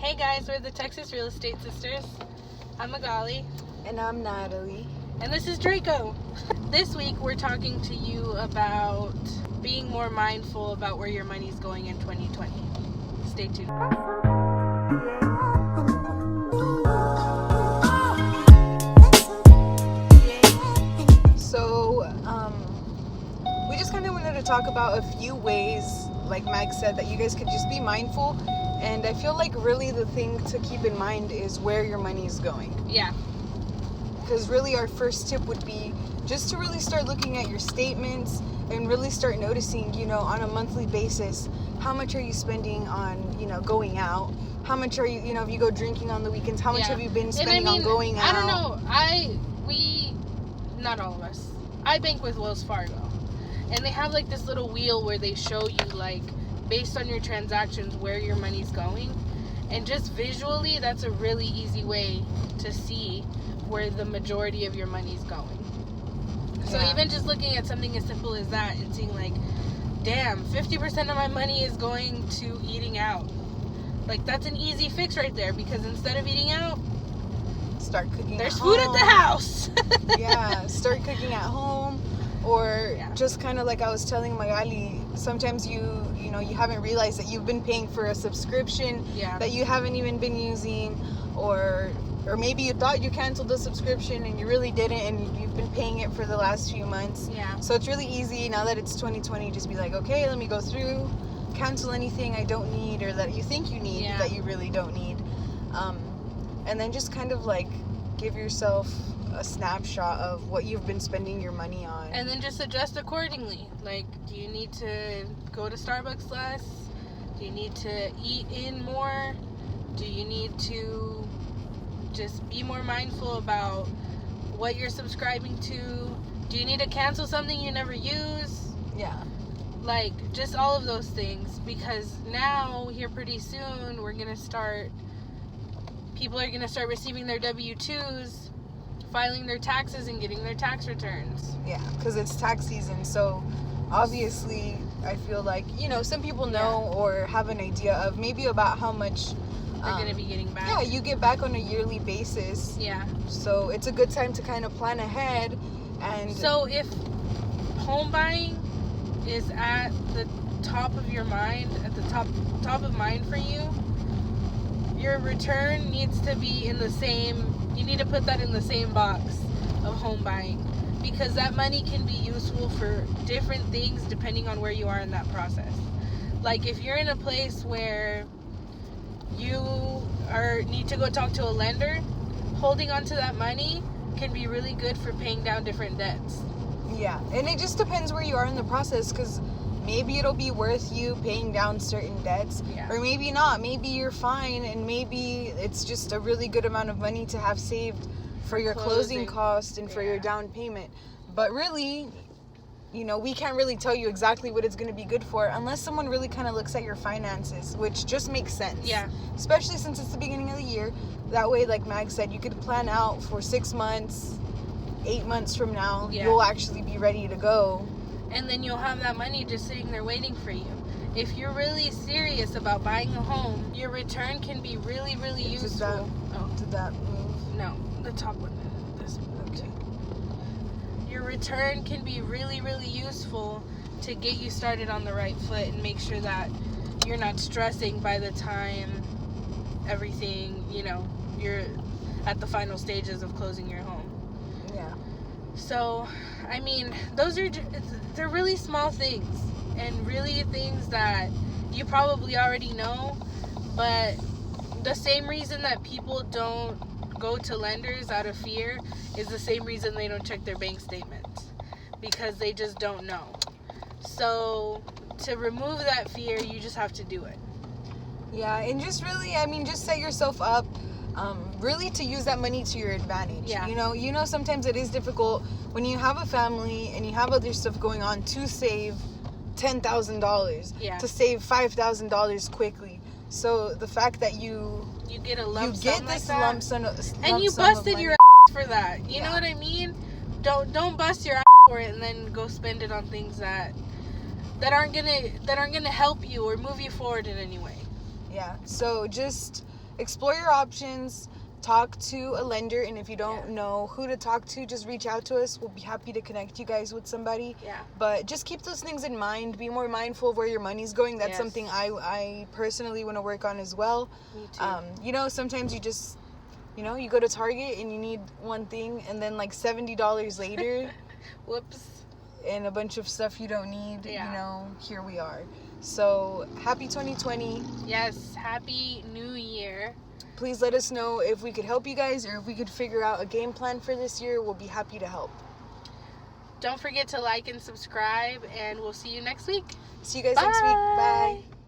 Hey guys, we're the Texas Real Estate Sisters. I'm Magali. And I'm Nathaly. And this is Draco. This week we're talking to you about being more mindful about where your money's going in 2020. Stay tuned. So, we just kind of wanted to talk about a few ways, like Mag said, that you guys could just be mindful. And I feel like really the thing to keep in mind is where your money is going. Yeah. Because really our first tip would be just to really start looking at your statements and really start noticing, on a monthly basis, how much are you spending on, going out? How much are you, if you go drinking on the weekends, how much have you been spending on going out? I don't know. Not all of us. I bank with Wells Fargo. And they have like this little wheel where they show you like, based on your transactions, where your money's going. And just visually, that's a really easy way to see where the majority of your money's going. So even just looking at something as simple as that and seeing like, damn, 50% of my money is going to eating out. Like, that's an easy fix right there, because instead of eating out, start cooking there's at food home. at the house. Yeah, start cooking at home. Or just kind of like I was telling Magali, sometimes you haven't realized that you've been paying for a subscription that you haven't even been using, or maybe you thought you canceled the subscription and you really didn't, and you've been paying it for the last few months. Yeah. So it's really easy now that it's 2020, just be like, okay, let me go through, cancel anything I don't need or that you think you need that you really don't need, and then just kind of like give yourself a snapshot of what you've been spending your money on, and then just adjust accordingly. Like, do you need to go to Starbucks less? Do you need to eat in more? Do you need to just be more mindful about what you're subscribing to? Do you need to cancel something you never use? Like, just all of those things, because now here pretty soon people are gonna start receiving their W-2s, filing their taxes and getting their tax returns. Yeah, because it's tax season. So obviously I feel like, some people know or have an idea of maybe about how much they're going to be getting back. Yeah, you get back on a yearly basis. Yeah. So it's a good time to kind of plan ahead. And so if home buying is at the top of your mind, at the top of mind for you, your return needs to be you need to put that in the same box of home buying, because that money can be useful for different things depending on where you are in that process. Like, if you're in a place where you need to go talk to a lender, holding on to that money can be really good for paying down different debts. Yeah, and it just depends where you are in the process, because maybe it'll be worth you paying down certain debts, or maybe not. Maybe you're fine, and maybe it's just a really good amount of money to have saved for your closing cost and for your down payment. But really, we can't really tell you exactly what it's going to be good for unless someone really kind of looks at your finances, which just makes sense. Yeah. Especially since it's the beginning of the year. That way, like Mag said, you could plan out for 6 months, 8 months from now, you'll actually be ready to go. And then you'll have that money just sitting there waiting for you. If you're really serious about buying a home, your return can be really, really useful. Did that move? No, the top one. This one. Okay. Your return can be really, really useful to get you started on the right foot and make sure that you're not stressing by the time everything, you're at the final stages of closing your home. Yeah. So, I mean, they're really small things, and really things that you probably already know, but the same reason that people don't go to lenders out of fear is the same reason they don't check their bank statements, because they just don't know. So, to remove that fear, you just have to do it. Yeah, and just really, just set yourself up really to use that money to your advantage. Yeah. Sometimes it is difficult when you have a family and you have other stuff going on to save $10,000, to save $5,000 quickly. So the fact that you get a lump sum this like lump sum, and you busted your ass for that. You know what I mean? Don't bust your ass for it and then go spend it on things that aren't gonna help you or move you forward in any way. Yeah. So just explore your options. Talk to a lender, and if you don't know who to talk to, just reach out to us. We'll be happy to connect you guys with somebody. Yeah. But just keep those things in mind. Be more mindful of where your money's going. That's something I personally want to work on as well. Me too. You know, sometimes you just, you know, you go to Target and you need one thing, and then like $70 later, whoops, and a bunch of stuff you don't need. You know, here we are. So happy 2020. Yes, happy New Year. Please let us know if we could help you guys, or if we could figure out a game plan for this year. We'll be happy to help. Don't forget to like and subscribe, and we'll see you next week. See you guys next week. Bye.